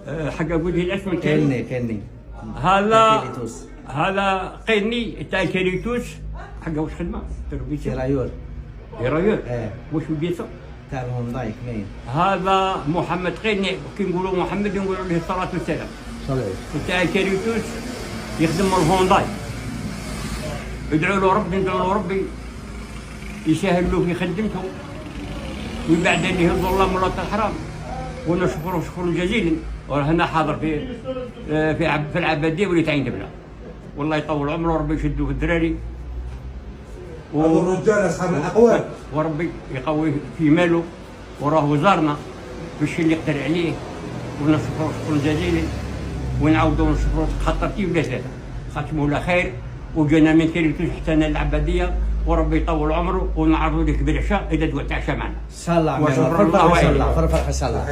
حق اقول لي الاسم كني هذا قيني تاع كريتوس حق واش خدمه؟ رايور واش بديته؟ تاع الهونداي كمين. هذا محمد قيني كي نقولوا محمد نقولوا عليه الصلاه والسلام. تاع كريتوس يخدم الهونداي. ادعوا له ربي يسهل له في خدمته ومن بعد ان يهض الله من الحرام ونشكره شكرا جزيلا. وهنا حاضر في العباديه وليت عين دبله. والله يطول عمره وربي يشدوا في الدراري هذو الرجال اصحاب الاقوال وربي يقويه في ماله وراه زارنا بالشيء اللي يقدر عليه ونشكره شكرا جزيلا ونعاودوا نشكره خاطرتي ولا ثلاثه ختموا له خير وجانا من كريتوس حتى العباديه وربي يطول عمره ونعرضوا لك بالعشاء اذا تقعد تعشى معنا. ان شاء الله. وشكرا الله. فرفر ان شاء الله.